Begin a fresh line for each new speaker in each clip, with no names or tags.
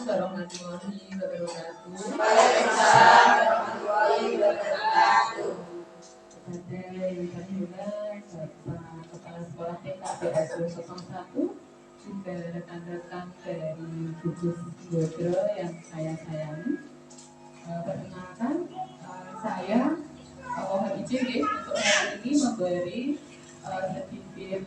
warahmatullahi wabarakatuh.
Waalaikumsalam warahmatullahi wabarakatuh.
Kepada yang kami hormat Bapak Kepala Sekolah TK BSD 01, juga rekan-rekan dari gugus Bodro yang saya sayangi. Perkenalkan, saya mohon izin untuk hari ini memberi sedikit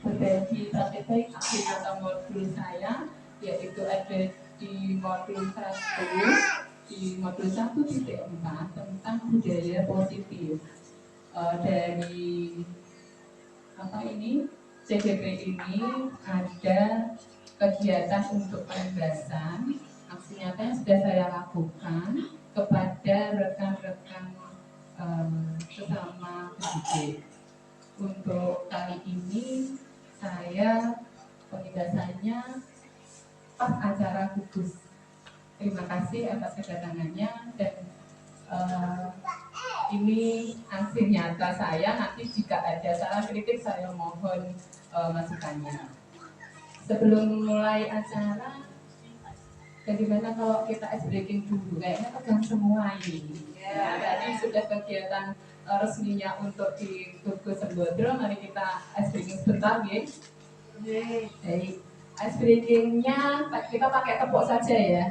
berbagi praktik baik akhir atau modul saya, yaitu ada di modul 1, di modul 1.4 tentang budaya positif. Dari CGP ini ada kegiatan untuk penugasan. Aksi nyata yang sudah saya lakukan kepada rekan-rekan sesama pendidik. Untuk kali ini saya penugasannya pas acara gugus. Terima kasih atas kedatangannya dan ini aksi nyata saya. Nanti jika ada salah kritik saya mohon masukannya. Sebelum mulai acara, bagaimana kalau kita ice breaking dulu? Kayaknya tegang semua ini. Ya, tadi sudah kegiatan resminya untuk di gugus Bodro. Mari kita ice breaking sebentar, ya. Baik, ice breakingnya kita pakai tepuk saja ya.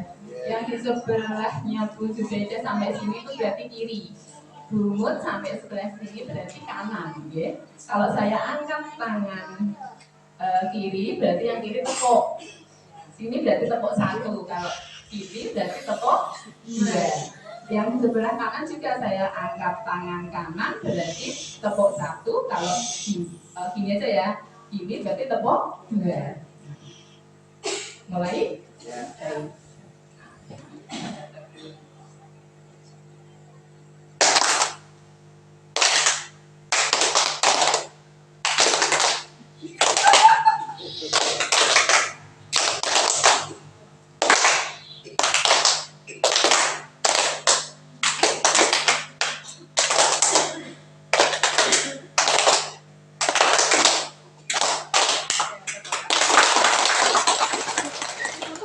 Yang di sebelahnya Bu Zubeda sampai sini itu berarti kiri. Bungut sampai sebelah sini berarti kanan, ya. Kalau saya angkat tangan kiri, berarti yang kiri tepuk. Sini berarti tepuk 1, kalau kiri berarti tepuk 2. Yang sebelah kanan juga saya angkat tangan kanan, berarti tepuk 1, kalau gini aja ya, kiri berarti tepuk 2. Mulai? Ya.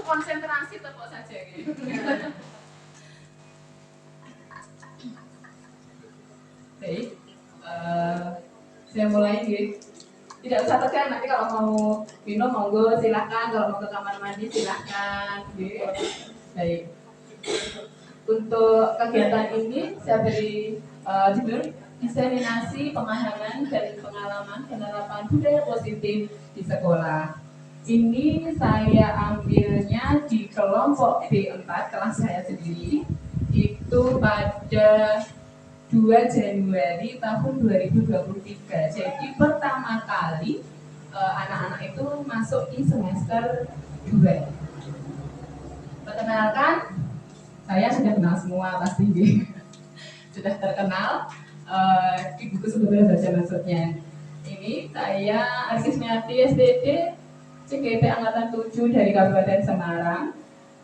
Konsentrasi tepuk saja gitu. Baik, saya mulai gitu. Tidak usah tegang, nanti kalau mau minum monggo silahkan, kalau mau ke kamar mandi silahkan gitu. Baik, untuk kegiatan ini saya beri judul diseminasi pemahaman dan pengalaman penerapan budaya positif di sekolah. Ini saya ambilnya di kelompok B4 kelas saya sendiri, itu pada 2 Januari tahun 2023. Jadi pertama kali anak-anak itu masuk di semester 2. Perkenalkan, saya sudah kenal semua pasti. Sudah terkenal di buku sebelumnya saja maksudnya. Ini saya Arsismiati SDD CGP Angkatan 7 dari Kabupaten Semarang,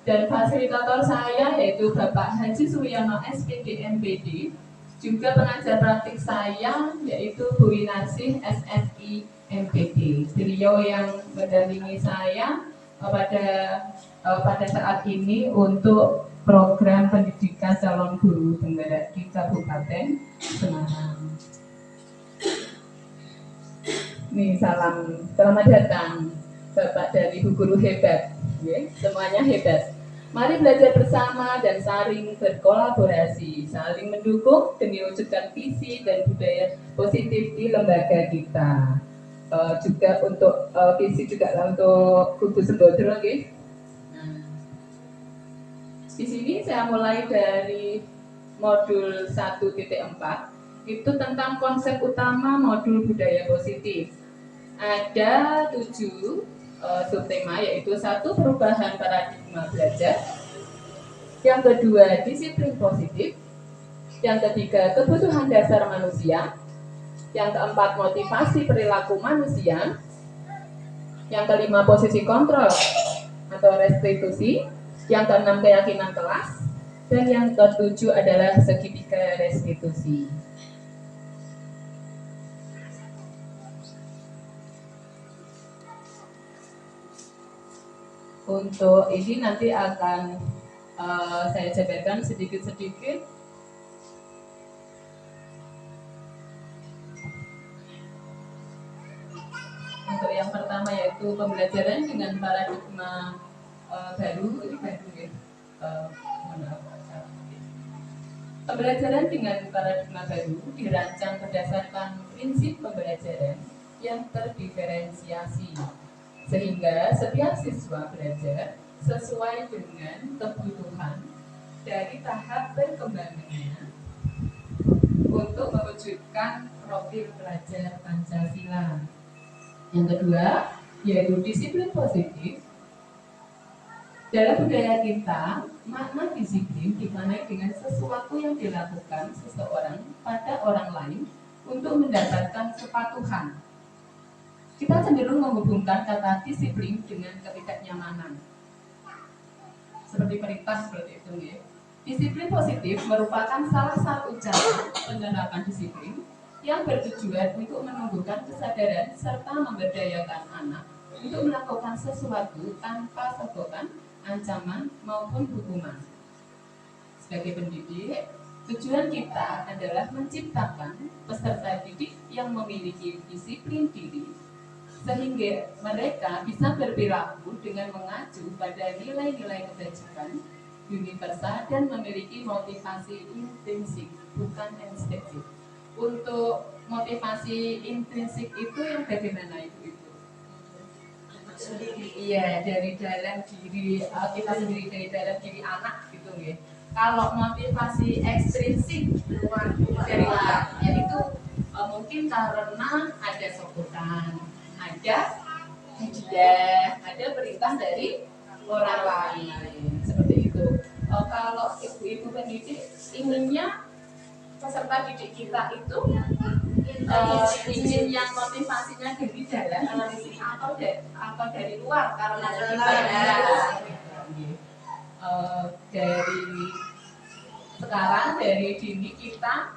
dan fasilitator saya yaitu Bapak Haji Suyono SPD MPD. Juga pengajar praktik saya yaitu Bu Winarsih SSI MPD. Beliau yang mendampingi saya pada saat ini untuk program pendidikan calon guru penggerak di Kabupaten Semarang. Nih selamat datang Bapak dari Bu Guru hebat, ya, semuanya hebat. Mari belajar bersama dan saling berkolaborasi, saling mendukung demi mewujudkan visi dan budaya positif di lembaga kita. Juga untuk visi juga untuk gugus Bodro, okay? Nah, di sini saya mulai dari modul 1.4, itu tentang konsep utama modul budaya positif. Ada 7 subtema, yaitu 1 perubahan paradigma belajar, yang kedua disiplin positif, yang ketiga kebutuhan dasar manusia, yang keempat motivasi perilaku manusia, yang kelima posisi kontrol atau restitusi, yang keenam keyakinan kelas, dan yang ketujuh adalah segitiga restitusi. Untuk ini nanti akan saya jabarkan sedikit-sedikit. Untuk yang pertama yaitu pembelajaran dengan paradigma baru, ini baru ya. Pembelajaran dengan paradigma baru dirancang berdasarkan prinsip pembelajaran yang terdiferensiasi, sehingga setiap siswa belajar sesuai dengan kebutuhan dari tahap perkembangannya untuk mewujudkan profil pelajar Pancasila. Yang kedua, yaitu disiplin positif. Dalam budaya kita, makna disiplin dimaknai dengan sesuatu yang dilakukan seseorang pada orang lain untuk mendapatkan kepatuhan. Kita cenderung menghubungkan kata disiplin dengan ketidaknyamanan. Seperti perintah seperti itu ya. Disiplin positif merupakan salah satu cara penerapan disiplin yang bertujuan untuk menumbuhkan kesadaran serta memberdayakan anak untuk melakukan sesuatu tanpa sogokan, ancaman maupun hukuman. Sebagai pendidik, tujuan kita adalah menciptakan peserta didik yang memiliki disiplin diri sehingga mereka bisa berperilaku dengan mengacu pada nilai-nilai kebajikan universal dan memiliki motivasi intrinsik, bukan ekstrinsik. Untuk motivasi intrinsik itu yang bagaimana itu? Iya, dari dalam diri kita sendiri, dari dalam diri anak gitu ya. Kalau motivasi ekstrinsik dari luar, yaitu mungkin karena ada sokokan, ada hadiah, ada perintah dari orang lain, seperti itu. Kalau ibu-ibu pendidik inginnya peserta didik kita itu ingin yang motivasinya dari dalam atau dari luar karena dari sekarang dari dini kita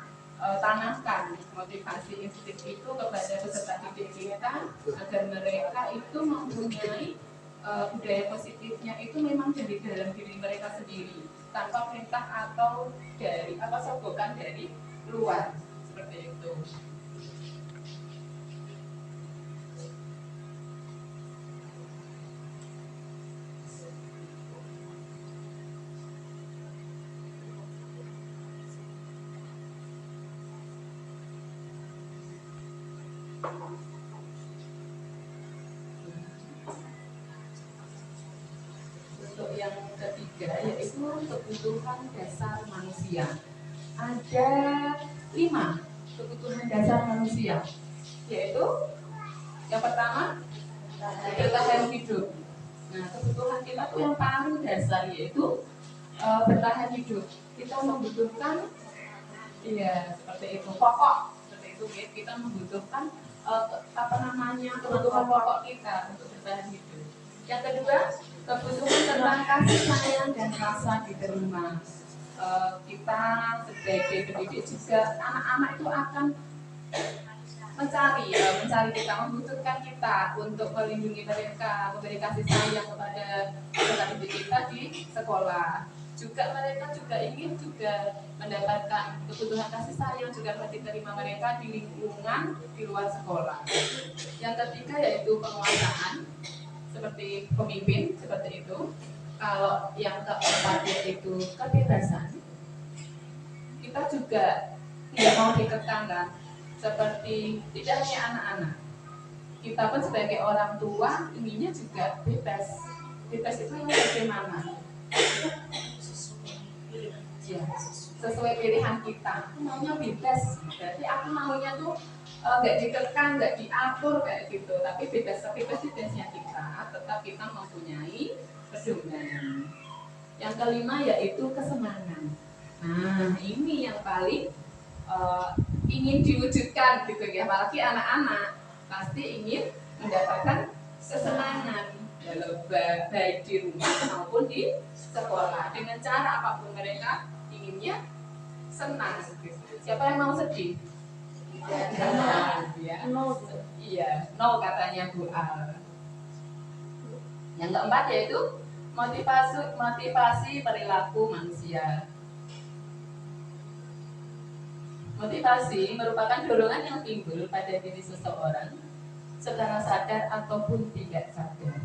tanamkan motivasi insting itu kepada peserta didik kita agar mereka itu mempunyai budaya positifnya itu memang dari dalam diri mereka sendiri tanpa perintah atau dari sogokan dari luar, seperti itu. Untuk yang ketiga yaitu kebutuhan dasar manusia. Ada 5 kebutuhan dasar manusia, yaitu yang pertama bertahan hidup. Nah, kebutuhan kita tuh yang paling dasar yaitu bertahan hidup. Kita membutuhkan, iya seperti itu, pokok seperti itu ya. Kita membutuhkan kebutuhan pokok kita untuk bertahan hidup. Yang kedua, kebutuhan tentang kasih sayang dan rasa diterima. Kita sebagai pendidik juga anak-anak itu akan mencari kita, membutuhkan kita untuk melindungi mereka, memberi kasih sayang kepada peserta didik kita di sekolah. Juga mereka juga ingin mendapatkan kebutuhan kasih sayang juga diterima mereka di lingkungan di luar sekolah. Yang ketiga yaitu penguasaan, seperti pemimpin seperti itu. Kalau yang keempat yaitu kebebasan, kita juga tidak mau dikekangkan, seperti tidak hanya anak-anak, kita pun sebagai orang tua inginnya juga bebas. Bebas itu yang bagaimana? Ya, sesuai pilihan kita. Aku maunya bebas, berarti aku maunya tuh nggak dikekang, nggak diatur kayak gitu. Tapi bebasnya kita, tetap kita mempunyai pedoman. Yang kelima yaitu kesenangan. Nah, ini yang paling ingin diwujudkan gitu ya. Apalagi anak-anak pasti ingin mendapatkan kesenangan baik di rumah maupun di sekolah. Dengan cara apapun mereka inginnya senang gitu. Siapa yang mau sedih? Ya. No katanya Bu Al. Yang keempat yaitu motivasi perilaku manusia. Motivasi merupakan dorongan yang timbul pada diri seseorang secara sadar ataupun tidak sadar.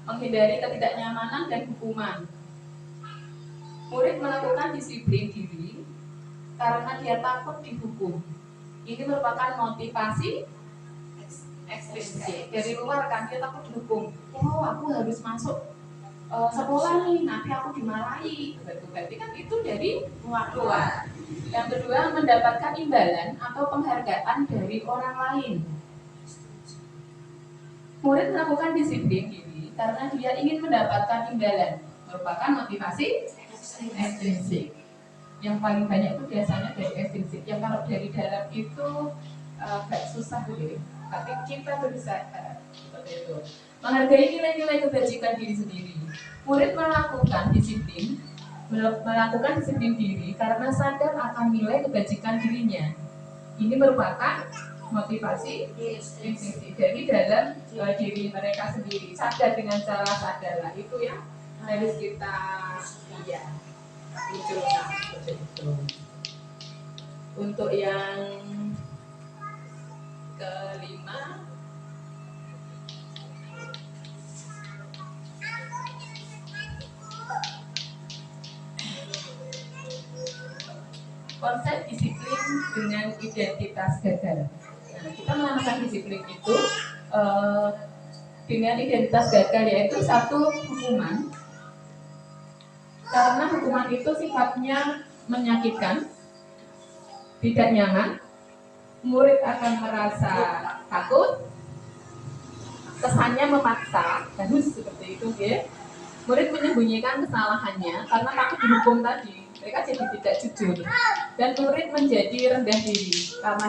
Menghindari ketidaknyamanan dan hukuman. Murid melakukan disiplin diri karena dia takut dihukum. Ini merupakan motivasi ekstrinsik. Dari luar kan dia takut dihukum. Oh, aku harus masuk sekolah nih, nanti aku dimarahi. Berarti kan itu dari luar. Yang kedua, mendapatkan imbalan atau penghargaan dari orang lain. Murid melakukan disiplin diri karena dia ingin mendapatkan imbalan, merupakan motivasi ekstrinsik. Yang paling banyak itu biasanya dari ekstrinsik. Yang kalau dari dalam itu agak susah gitu. Tapi kita berusaha seperti itu. Menghargai nilai-nilai kebajikan diri sendiri. Murid melakukan disiplin diri karena sadar akan nilai kebajikan dirinya. Ini merupakan motivasi ekstrinsik dari dalam diri mereka sendiri, sadar dengan cara sadar lah, itu yang harus kita munculkan seperti itu. Untuk yang kelima, konsep disiplin dengan identitas gagal. Nah, kita menamakan disiplin itu dengan identitas gagal, yaitu satu hukuman. Karena hukuman itu sifatnya menyakitkan, tidak nyaman, murid akan merasa takut, kesannya memaksa, harus seperti itu ya. Murid menyembunyikan kesalahannya karena takut dihukum tadi. Mereka jadi tidak jujur dan murid menjadi rendah diri karena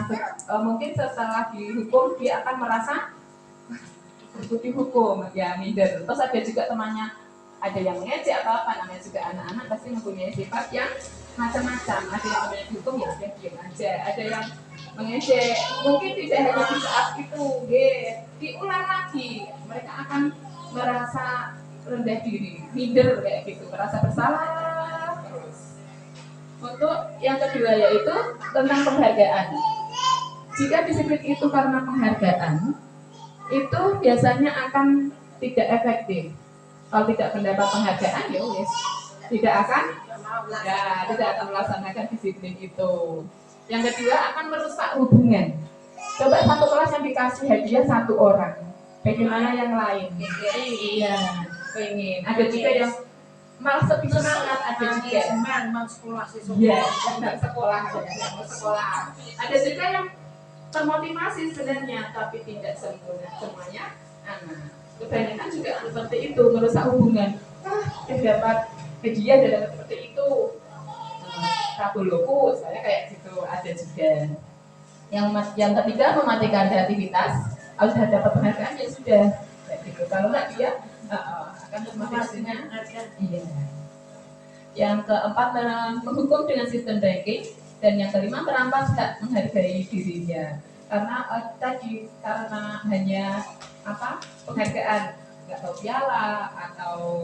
mungkin setelah dihukum dia akan merasa dihukum ya, minder. Terus ada juga temannya, ada yang mengejek atau apa, namanya juga anak-anak pasti mempunyai sifat yang macam-macam. Ada yang namanya dihukum ya dia diam aja, ada yang mengejek, mungkin tidak hanya di saat itu, diulang lagi mereka akan merasa rendah diri, minder kayak gitu, merasa bersalah. Untuk yang kedua yaitu tentang penghargaan. Jika disiplin itu karena penghargaan, itu biasanya akan tidak efektif. Kalau tidak mendapat penghargaan, ya wes, tidak akan melaksanakan disiplin itu. Yang kedua, akan merusak hubungan. Coba satu kelas yang dikasih hadiah satu orang, bagaimana yang lain? Iya, pengen. Ada juga yang malah lebih semangat, ada juga sekolah. Ada juga yang termotivasi sebenarnya tapi tidak sempurna semuanya anak. Kebanyakan juga seperti itu, merusak hubungan. Dapat hadiah dapat seperti itu, kabuluku soalnya kayak gitu, ada juga. Yang ketiga, mematikan kreativitas. Kalau sudah dapat penghargaan ya sudah kayak gitu. Kalau nggak dia akan motivasinya. Iya. Yang keempat, menghukum dengan sistem ranking. Dan yang kelima, merampas hak menghargai dirinya. Karena karena hanya penghargaan, nggak tahu piala atau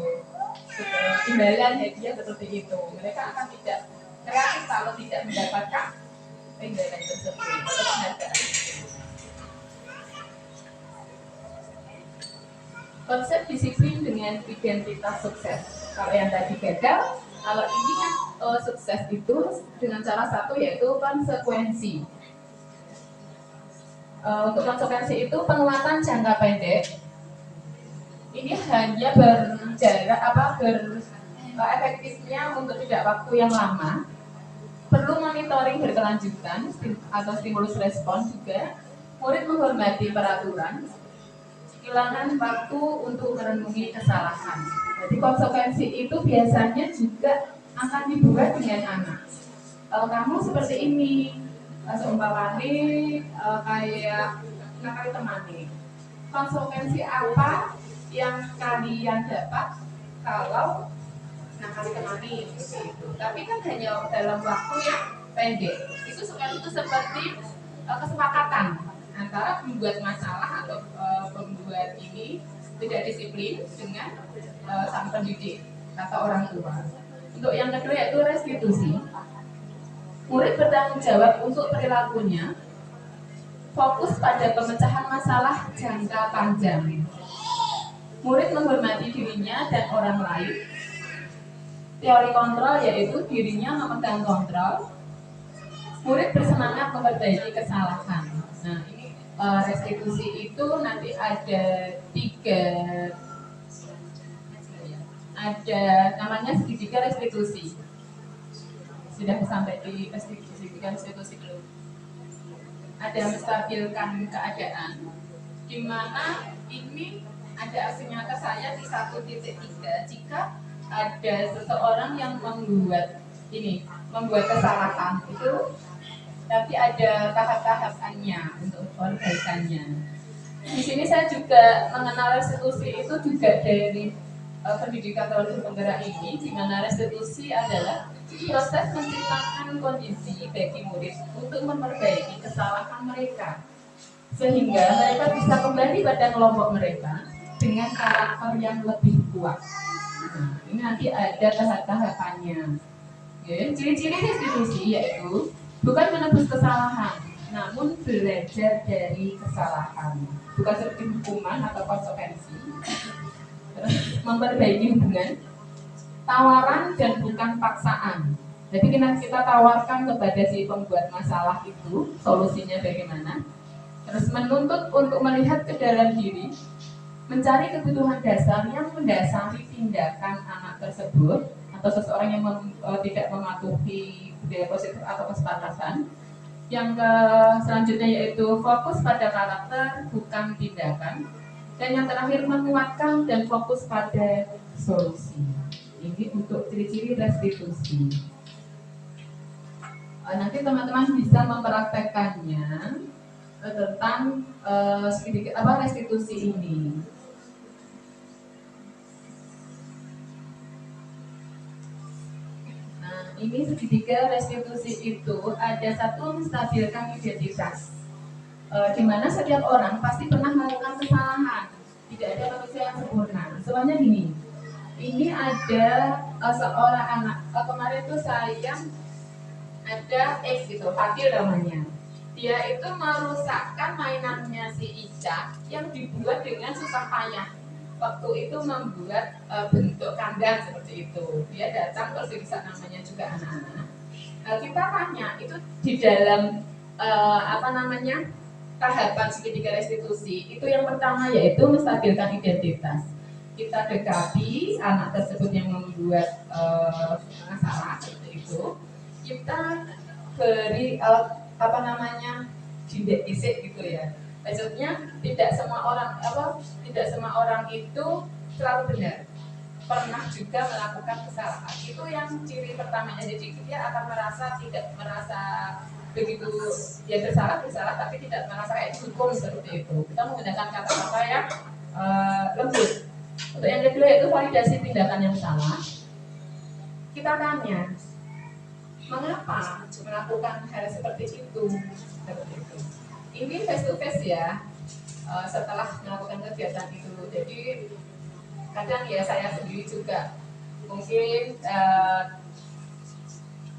imbalan hadiah seperti itu, mereka akan tidak kreatif kalau tidak mendapatkan imbalan tersebut atau penghargaan. Konsep disiplin dengan identitas sukses. Kalau yang tadi gagal, kalau ini kan sukses itu dengan cara satu yaitu konsekuensi. Untuk konsekuensi itu penguatan jangka pendek. Ini hanya efektifnya untuk tidak waktu yang lama. Perlu monitoring berkelanjutan atau stimulus respon juga. Murid menghormati peraturan. Kehilangan waktu untuk merenungi kesalahan. Jadi konsekuensi itu biasanya juga akan dibuat dengan anak. Kalau kamu seperti ini, seumpamanya kayak nakal temani. Konsekuensi apa yang kalian dapat kalau nakal temani seperti itu? Tapi kan hanya dalam waktu yang pendek. Itu seperti kesepakatan antara pembuat masalah atau pembuat ini tidak disiplin dengan sang pendidik atau orang tua. Untuk yang kedua yaitu restitusi. Murid bertanggung jawab untuk perilakunya, fokus pada pemecahan masalah jangka panjang. Murid menghormati dirinya dan orang lain. Teori kontrol yaitu dirinya memegang kontrol. Murid bersemangat memperbaiki kesalahan. Nah, ini restitusi itu nanti ada namanya segitiga restitusi. Sudah sampai di segitiga restitusi belum? Ada menstabilkan keadaan, di mana ini ada aksi nyata saya di 1.3 jika ada seseorang yang membuat kesalahan itu, tapi ada tahap-tahapannya untuk perbaikannya. Di sini saya juga mengenal restitusi itu juga dari pendidikan teologi penggerak ini, di mana restitusi adalah proses menciptakan kondisi bagi murid untuk memperbaiki kesalahan mereka, sehingga mereka bisa kembali pada kelompok mereka dengan karakter yang lebih kuat. Nah, ini nanti ada tahap-tahapannya. Ciri-ciri restitusi yaitu bukan menebus kesalahan, namun belajar dari kesalahan, bukan seperti hukuman atau konsekuensi. Terus memperbaiki hubungan, tawaran dan bukan paksaan. Jadi kita tawarkan kepada si pembuat masalah itu solusinya bagaimana. Terus menuntut untuk melihat ke dalam diri, mencari kebutuhan dasar yang mendasari tindakan anak tersebut atau seseorang yang tidak mematuhi budaya positif atau kesepakatan. Yang selanjutnya yaitu fokus pada karakter bukan tindakan. Dan yang terakhir menguatkan dan fokus pada solusi. Ini untuk ciri-ciri restitusi. Nanti teman-teman bisa mempraktekkannya tentang sedikit restitusi ini. Nah, ini segitiga restitusi itu ada satu menstabilkan identitas. Di mana setiap orang pasti pernah melakukan kesalahan, tidak ada manusia yang sempurna. Soalnya gini, ini ada seorang anak, kemarin itu saya ada X gitu, Fadil namanya. Dia itu merusakkan mainannya si Ica yang dibuat dengan susah payah. Waktu itu membuat bentuk kandang seperti itu. Dia datang terus bisa namanya juga anak-anak. Kita tanya itu di dalam tahapan segitiga restitusi itu yang pertama yaitu menstabilkan identitas. Kita dekati anak tersebut yang membuat masalah seperti itu. Kita beri jindak isik gitu ya. Maksudnya tidak semua orang itu selalu benar. Pernah juga melakukan kesalahan. Itu yang ciri pertamanya. Jadi dia akan tidak merasa begitu dia bersalah tapi tidak merasa kayak dihukum seperti itu. Kita menggunakan kata-kata yang lembut. Untuk yang kedua itu validasi tindakan yang salah. Kita tanya, mengapa melakukan hal seperti itu? Ini face to face ya. Setelah melakukan kegiatan itu, jadi kadang ya saya sendiri juga mungkin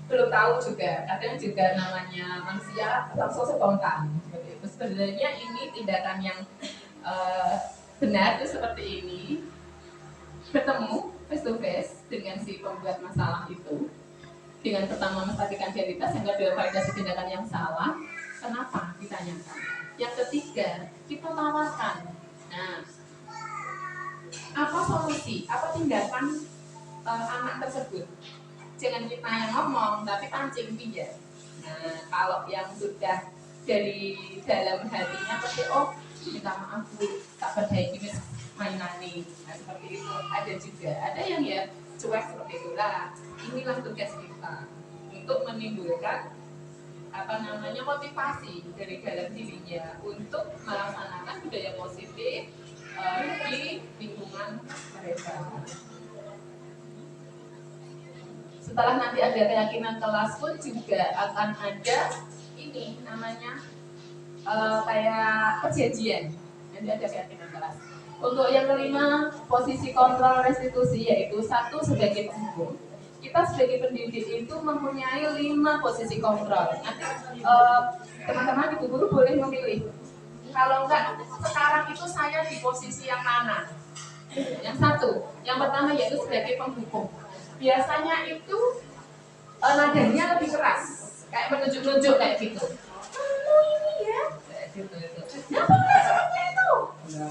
belum tahu juga, kadang juga namanya manusia langsung spontan seperti itu. Sebenarnya ini tindakan yang benar itu seperti ini, bertemu face to face dengan si pembuat masalah itu, dengan pertama menstabilkan identitas, yang kedua validasi tindakan yang salah. Kenapa? Ditanyakan. Yang ketiga, kita tawarkan. Nah, apa solusi? Apa tindakan anak tersebut? Jangan kita yang ngomong, tapi pancing dia. Nah, kalau yang sudah dari dalam hatinya seperti minta maaf Bu, tak perbaiki mainani. Nah, seperti itu ada juga. Ada yang ya cuek seperti itulah. Inilah tugas kita untuk menimbulkan motivasi dari dalam dirinya untuk melaksanakan budaya positif di lingkungan mereka. Setelah nanti ada keyakinan kelas pun juga akan ada kayak perjanjian. Nanti ada keyakinan kelas. Untuk yang kelima, posisi kontrol restitusi yaitu satu sebagai penghukum. Kita sebagai pendidik itu mempunyai 5 posisi kontrol. Nanti teman-teman ibu guru boleh memilih. Kalau enggak, sekarang itu saya di posisi yang mana? Yang satu, yang pertama yaitu sebagai penghukum. Biasanya itu nadanya lebih keras, kayak menunjuk-nunjuk kayak gitu. Kamu ini ya, kayak gitu itu. Kenapa nggak seperti itu?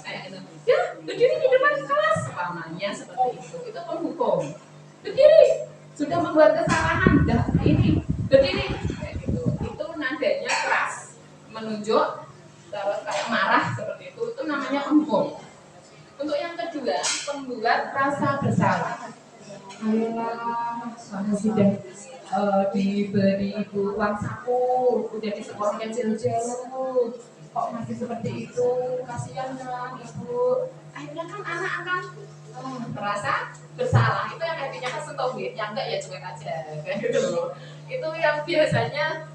Kayak gitu. Ya, berdiri di depan kelas, umpamanya seperti itu penghukum. Berdiri, sudah membuat kesalahan, dah ini berdiri, kayak gitu. Itu nadanya keras, menunjuk, terus kayak marah seperti itu namanya penghukum. Untuk yang kedua, pembuat rasa bersalah. Ayolah, saya sudah diberi ibu uang saku, udah di sekolahnya jauh-jauh, kok masih seperti itu, kasihan kan ibu. Akhirnya kan anak akan merasa bersalah. Itu yang artinya kan setobit, yang enggak ya cuek aja, kayak gitu. Itu yang biasanya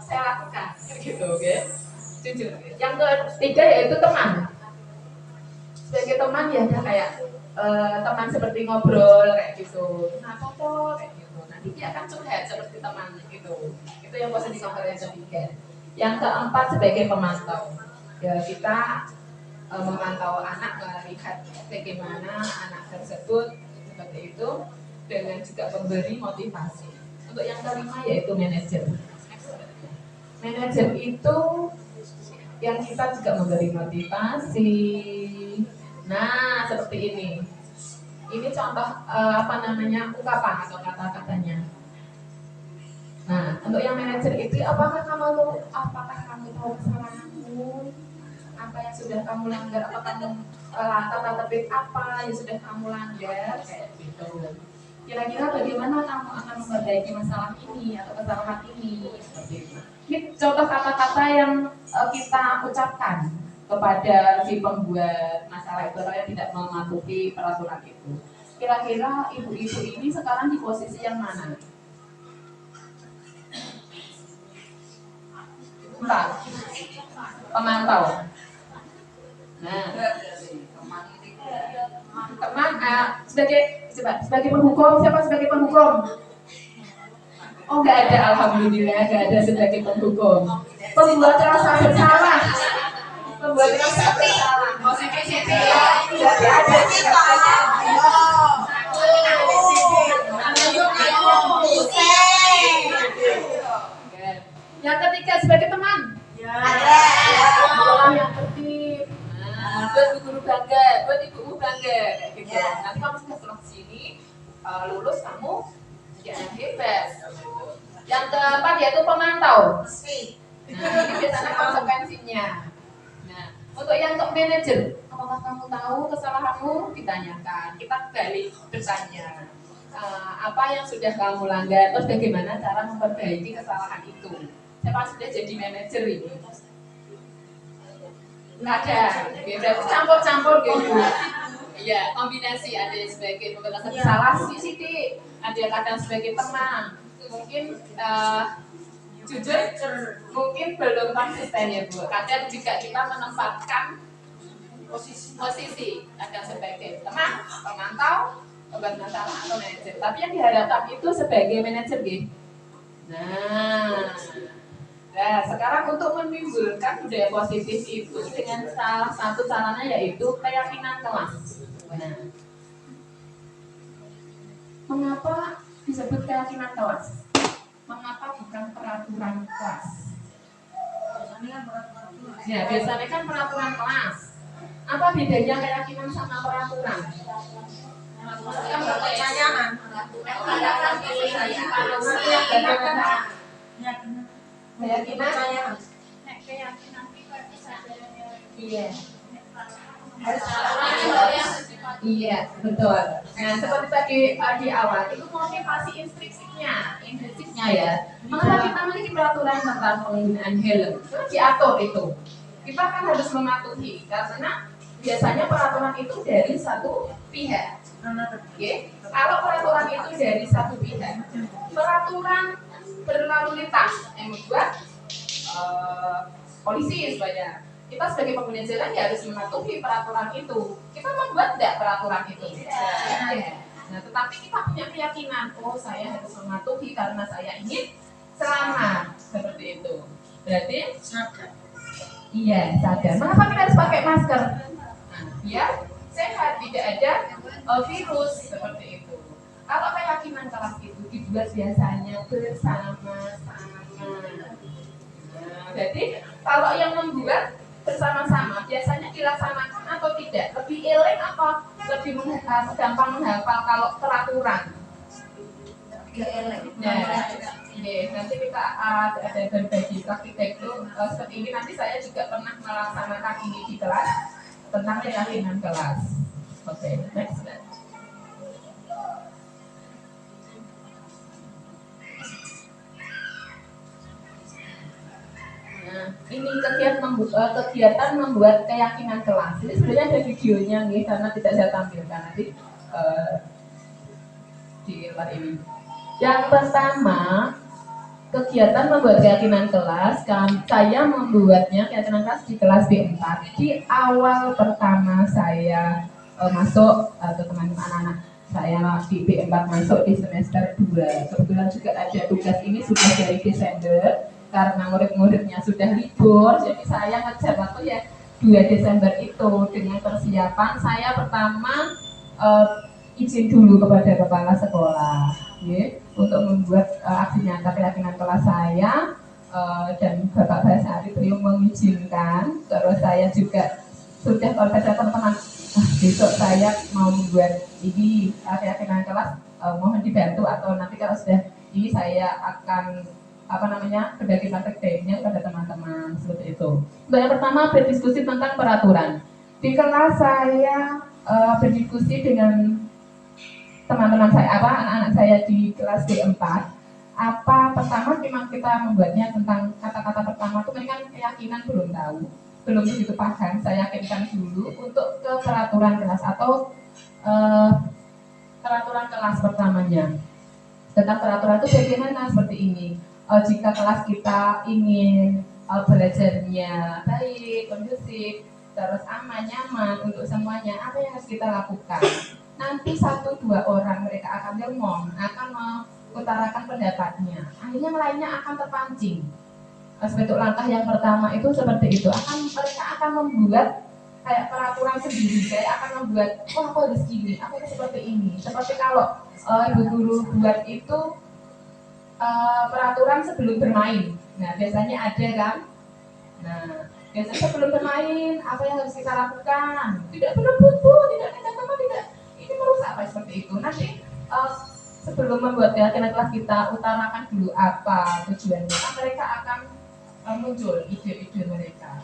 saya lakukan, gitu, oke? Jujur. Yang ketiga yaitu teman. Sebagai teman ya kayak teman seperti ngobrol kayak gitu. Kenapa kok kayak gitu. Nanti dia akan curhat seperti teman gitu. Itu yang posisi kontrol yang ketiga. Yang keempat sebagai pemantau. Ya kita memantau anak, melihat bagaimana anak tersebut seperti itu dengan juga memberi motivasi. Untuk yang kelima yaitu manajer. Manajer itu yang kita juga memberi motivasi. Nah, seperti ini. Ini contoh ungkapan atau kata-katanya. Nah, untuk yang manajer itu apakah kamu tahu kesalahanmu? Apa yang sudah kamu langgar? Apa kamu tata tertib apa yang sudah kamu langgar? Kayak gitu. Kira-kira bagaimana kamu akan memperbaiki masalah ini atau kesalahan ini? Seperti itu. Ini contoh kata-kata yang kita ucapkan kepada si pembuat masalah itu atau yang tidak mematuhi peraturan itu. Kira-kira ibu-ibu ini sekarang di posisi yang mana? Entah. Pemantau. Nah, teman sebagai penghukum, siapa sebagai penghukum? Oh, nggak ada, alhamdulillah nggak ada sebagai penghukum. Pembuat rasa bersalah. Pembuat rasa bersalah. Positif Siti. Berarti ada sikapnya. Yang ketiga sebagai teman. Ada. Yang tertib. Buat guru bangga, buat ibumu bangga, kayak gitu. Nanti kamu sudah keluar sini, lulus kamu jadi anak hebat. Yang keempat yaitu pemantau. Nah, ini biasanya konsekuensinya. Nah, untuk yang top manager, apakah kamu tahu kesalahanmu? Ditanyakan, kita balik bertanya. Apa yang sudah kamu langgar, terus bagaimana cara memperbaiki kesalahan itu? Siapa sudah jadi manajer ini? Nggak ada, beda campur-campur gitu. Iya, kombinasi ada yang sebagai pembelaan salah Siti, ada yang kadang sebagai teman. Mungkin jujur, mungkin belum konsisten ya Bu. Kadang juga kita menempatkan posisi kadang sebagai teman, pemantau, pembuat masalah atau manajer. Tapi yang diharapkan itu sebagai manajer gitu. Nah, sekarang untuk menimbulkan budaya positif itu dengan salah satu caranya yaitu keyakinan kelas. Nah, mengapa disebut keyakinan kelas? Mengapa bukan peraturan kelas? Ya, biasanya kan peraturan kelas. Apa bedanya keyakinan sama peraturan?
Kepercayaan.
Keyakinan. Iya. Iya, betul. Nah, seperti tadi di awal itu motivasi instruksinya ya. Mengapa kita memiliki peraturan tentang penggunaan helm? Itu diatur itu. Kita kan harus mematuhi karena biasanya peraturan itu dari satu pihak. Okay? Kalau peraturan itu dari satu pihak, peraturan berlalu lintas yang membuat polisi supaya Kita sebagai pengguna jalan ya harus mematuhi peraturan itu. Kita membuat tidak peraturan itu? Tidak. Nah, tetapi kita punya keyakinan, oh saya harus mematuhi karena saya ingin selamat, seperti itu. Berarti
sadar.
Iya, sadar. Mengapa kita harus pakai masker? Nah, biar sehat, tidak ada virus, seperti itu. Kalau keyakinan kelas itu dibuat biasanya bersama-sama. Nah, jadi kalau yang membuat bersama-sama biasanya dilaksanakan atau tidak? Lebih eling apa lebih gampang menghafal kalau peraturan? Nah, nanti kita ada berbagi praktik itu seperti ini. Nanti saya juga pernah melaksanakan ini di kelas tentang keyakinan kelas. Oke, next slide. Nah, ini kegiatan membuat keyakinan kelas. Ini sebenarnya ada videonya nih, karena tidak saya tampilkan nanti di luar ini. Yang pertama, kegiatan membuat keyakinan kelas. Saya membuatnya keyakinan kelas di kelas B4. Di awal pertama saya masuk atau teman-teman anak-anak saya di B4 masuk di semester 2. Kebetulan juga ada tugas ini sudah dari Desember. Karena murid-muridnya sudah libur, jadi saya ngejar waktu ya 2 Desember itu dengan persiapan saya pertama izin dulu kepada kepala sekolah ya, untuk membuat aksi nyata keyakinan kelas saya dan Bapak Basari beliau mengizinkan. Terus saya juga sudah kontak teman-teman, besok saya mau membuat ini keyakinan kelas, mohon dibantu atau nanti kalau sudah ini saya akan berbagi praktek kepada teman-teman seperti itu. Untuk yang pertama berdiskusi tentang peraturan. Di kelas saya berdiskusi dengan teman-teman saya, anak-anak saya di kelas D4. Pertama memang kita membuatnya tentang kata-kata pertama itu kan keyakinan belum tahu, belum begitu paham. Saya yakinkan dulu untuk ke peraturan kelas atau peraturan kelas pertamanya. Tentang peraturan itu bagaimana seperti ini. Jika kelas kita ingin belajarnya baik, kondusif, terus aman, nyaman untuk semuanya, apa yang harus kita lakukan? Nanti 1-2 orang mereka akan ngomong, akan mengutarakan pendapatnya. Akhirnya lainnya akan terpancing. Bentuk langkah yang pertama itu seperti itu. Mereka akan membuat kayak peraturan sendiri. Saya akan membuat, aku harus gini, aku harus seperti ini. Seperti kalau ibu guru buat itu peraturan sebelum bermain. Nah, biasanya ada kan? Nah, biasanya sebelum bermain, apa yang harus kita lakukan? Tidak berebut, tidak teman, tidak ini merusak apa seperti itu. Nanti sebelum membuat keyakinan kelas kita utarakan dulu apa tujuannya. Mereka akan muncul ide-ide mereka.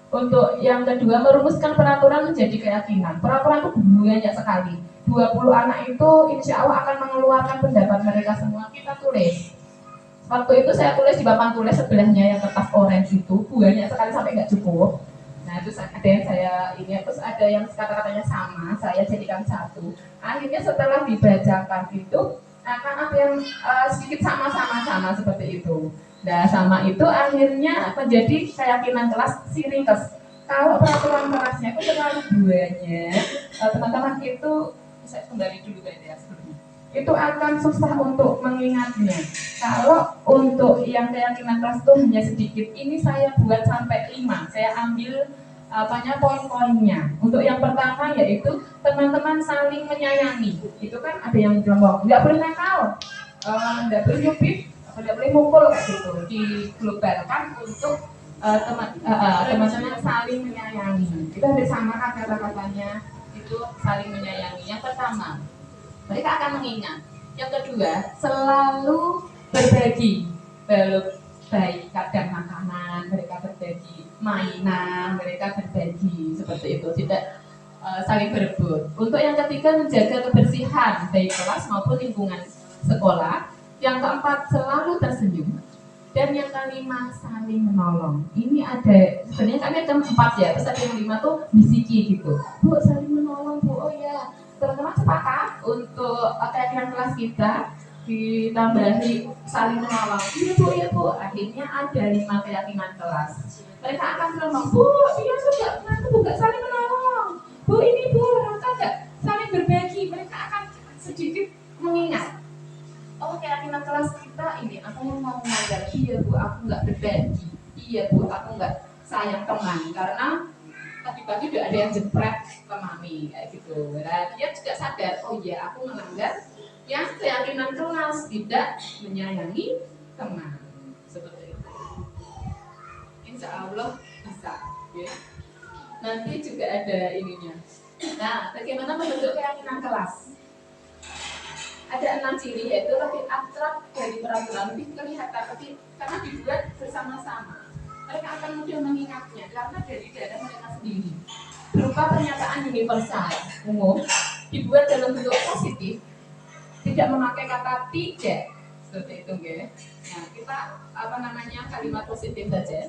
Untuk yang kedua, merumuskan peraturan menjadi keyakinan. Peraturan itu banyak sekali. 20 anak itu insya Allah akan mengeluarkan pendapat mereka semua. Kita tulis. Waktu itu saya tulis di papan tulis sebelahnya yang kertas orange itu banyak sekali sampai nggak cukup. Nah itu ada yang saya ini, terus ada yang kata-katanya sama, saya jadikan satu. Akhirnya setelah dibacakan itu akan ada yang sedikit sama seperti itu. Nah sama itu akhirnya menjadi keyakinan kelas siringkes. Kalau peraturan kelasnya itu terlalu banyak, teman-teman itu saya kembali dulu ya sebelumnya. Itu akan susah untuk mengingatnya. Kalau untuk yang keyakinan kelas itu hanya sedikit, ini saya buat sampai 5. Saya ambil poin-poinnya. Untuk yang pertama yaitu teman-teman saling menyayangi. Itu kan ada yang bilang nggak boleh nakal, nggak boleh nyupit, nggak boleh mukul kayak gitu. Diglobalkan untuk teman-teman saling menyayangi. Itu ada sama kata-katanya, itu saling menyayangi. Yang pertama, mereka akan mengingat. Yang kedua, selalu berbagi. Baik kadang makanan, mereka berbagi mainan, mereka berbagi seperti itu, tidak saling berebut. Untuk yang ketiga, menjaga kebersihan baik kelas maupun lingkungan sekolah. Yang keempat, selalu tersenyum. Dan yang kelima, saling menolong. Ini ada, sebenarnya kami ada 4 ya, terus ada yang 5 tuh bisiki gitu. Bu, saling menolong Bu, oh ya. Teman-teman sepakat untuk keyakinan kelas kita ditambahi saling menolong. Iya bu, iya bu. Akhirnya ada 5 keyakinan kelas. Mereka akan ngomong, bu, iya sudah, kenapa bu gak saling menolong? Bu ini bu, rata gak saling berbagi. Mereka akan sedikit mengingat. Oh keyakinan kelas kita ini, apa yang mau mengajar? Iya bu, aku gak berbagi. Iya bu, aku gak sayang teman karena tadi-pagi udah ada yang jepret ke mami kayak gitu. Nah, dia juga sadar, oh iya aku melanggar yang keyakinan kelas tidak menyayangi teman seperti itu. Insya Allah bisa. Ya. Nanti juga ada ininya. Nah, bagaimana membentuk keyakinan kelas? Ada 6 ciri yaitu lebih abstrak dari peraturan, lebih kelihatan, lebih karena dibuat bersama-sama. Mereka akan mudah mengingatnya karena dari daerah mereka sendiri. Berupa pernyataan universal umum dibuat dalam bentuk positif, tidak memakai kata tidak seperti itu, ya. Nah, kita kalimat positif saja.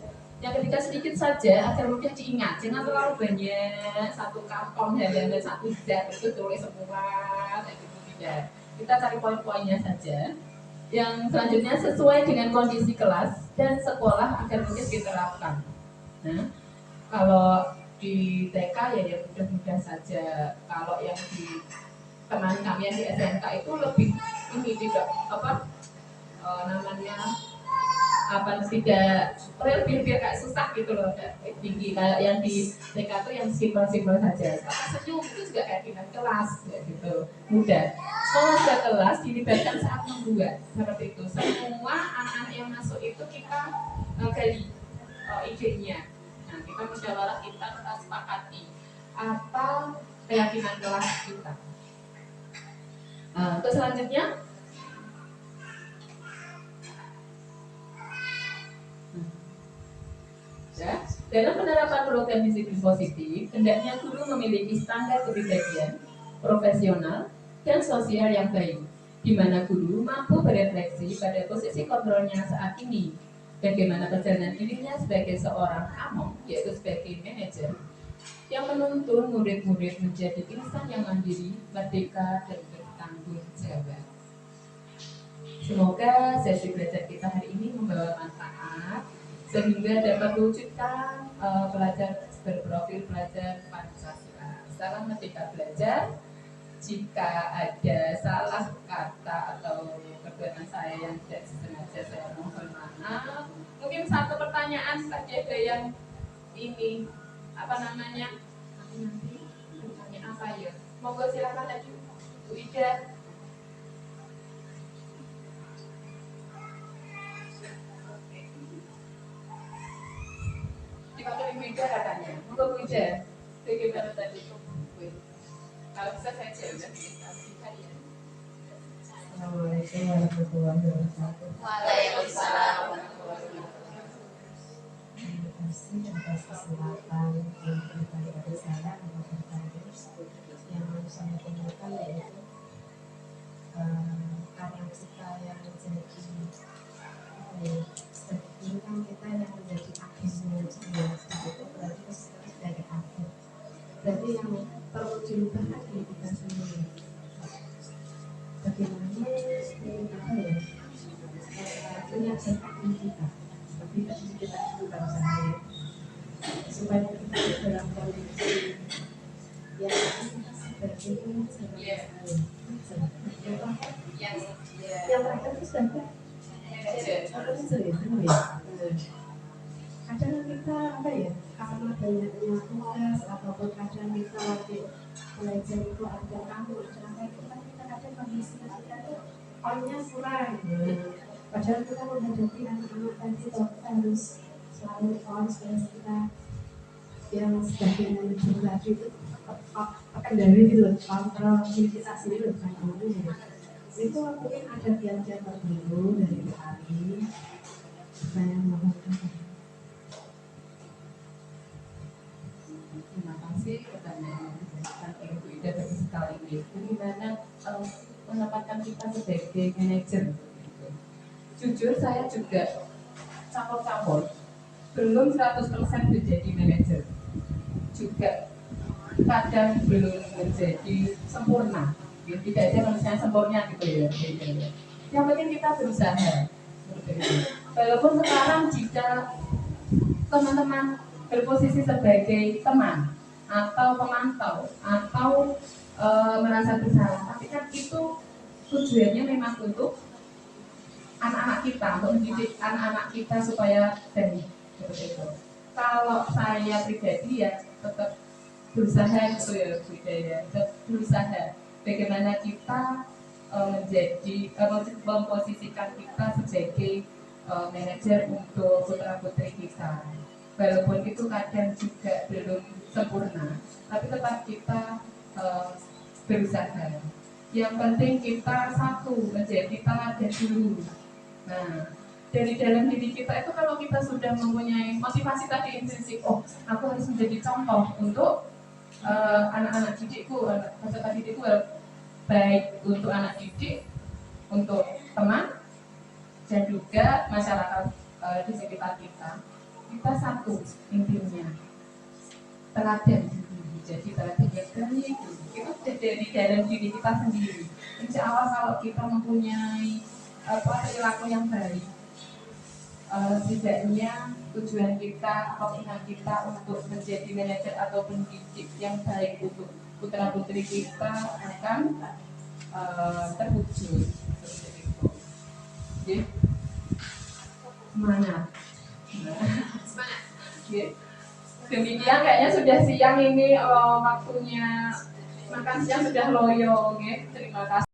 Yang ketiga sedikit saja agar mudah diingat, jangan terlalu banyak satu kantong halaman satu zat itu tulis semua kayak gitu, tidak. Kita cari poin-poinnya saja. Yang selanjutnya sesuai dengan kondisi kelas dan sekolah agar mungkin diterapkan. Nah, kalau di TK ya yang mudah-mudah saja. Kalau yang di teman kami yang di SMK itu lebih ini tidak tidak biar kayak susah gitu loh, tinggi kayak yang di TK itu yang simpel-simpel saja. Kata senyum itu juga kayak dengan kelas kayak gitu, mudah. Sekolah sudah kelas dilibatkan saat membuat seperti itu. Semua anak-anak yang masuk itu kita gali idenya. Nah, kita musyawarah, kita sepakati apa keyakinan kelas kita. Terus selanjutnya ya, dalam penerapan program disiplin positif, hendaknya guru memiliki standar kepribadian, profesional, dan sosial yang baik, di mana guru mampu berefleksi pada posisi kontrolnya saat ini, bagaimana perjalanan dirinya sebagai seorang among, yaitu sebagai manajer, yang menuntun murid-murid menjadi insan yang mandiri, merdeka, dan bertanggung jawab. Semoga sesi belajar kita hari ini membawa manfaat sehingga dapat mewujudkan pelajar berprofil pelajar Pancasila. Salam Merdeka Belajar. Jika ada salah kata atau perbuatan saya yang tidak sengaja, saya mohon maaf. Mungkin satu pertanyaan saja ada yang ini nanti bertanya apa ya? Monggo silakan lagi Bu Ida. Dipakai Ibu Ida katanya. Monggo Bu Ida. Bagaimana tadi? Kalau bisa saya jawab.
Assalamualaikum warahmatullahi wabarakatuh.
Waalaikumsalam warahmatullahi wabarakatuh.
Terima kasih atas kesempatan yang diberikan kepada saya untuk bertanya. Yang saya tanyakan yaitu karya kita yang menjadi bintang kita yang menjadi akhirnya itu berarti sebagai akhir. Berarti yang perlu dirubah kan diri kita sendiri. Bagaimana menyaksikan kita, tapi kita bukan saya, supaya kita dalam kondisi yang seperti ini yang mereka itu sudah kadang kita karena banyaknya tugas ataupun kadang kita lagi belajar itu ada kamu sampai kita kadang kondisi kita itu on-nya kurang. Padahal kita menghadapi anak-anak tadi kita harus selalu on supaya kita yang sebagai manajer tadi itu kendali gitu, kontrol diri kita sendiri bukan umum. Itu mungkin ada tiap-tiap tertentu dari hari saya mohon.
Terima kasih pertanyaan Ibu Ida dari sekali ini. Bagaimana menempatkan kita sebagai manajer? Jujur saya juga campur-campur, belum 100% menjadi manajer, juga kadang belum menjadi sempurna. Tidak ada manusia sempurna gitu ya. Yang penting kita berusaha. Walaupun sekarang jika teman-teman berposisi sebagai teman atau pemantau atau merasa bersalah, tapi kan itu tujuannya memang untuk anak-anak kita, untuk mendidik anak-anak kita supaya baik. Seperti itu. Kalau saya pribadi ya tetap berusaha gitu ya, budaya, tetap berusaha bagaimana kita menjadi memposisikan kita sebagai manajer untuk putra putri kita. Walaupun itu kadang juga belum sempurna, tapi tetap kita berusaha. Yang penting kita satu menjadi teladan dulu. Nah, dari dalam diri kita itu kalau kita sudah mempunyai motivasi tadi intrinsik, oh aku harus menjadi contoh untuk anak-anak didikku, peserta didikku, baik untuk anak didik, untuk teman, dan juga masyarakat di sekitar kita. Kita satu intinya teladan dulu, jadi teladan yang baik itu dari dalam diri kita sendiri. Insya Allah kalau kita mempunyai perilaku yang baik, setidaknya tujuan kita atau ingat kita untuk menjadi manajer atau pendidik yang baik untuk putra putri kita akan terwujud. Jadi semangat. Demikian kayaknya sudah siang ini waktunya makan siang sudah loyo, terima kasih.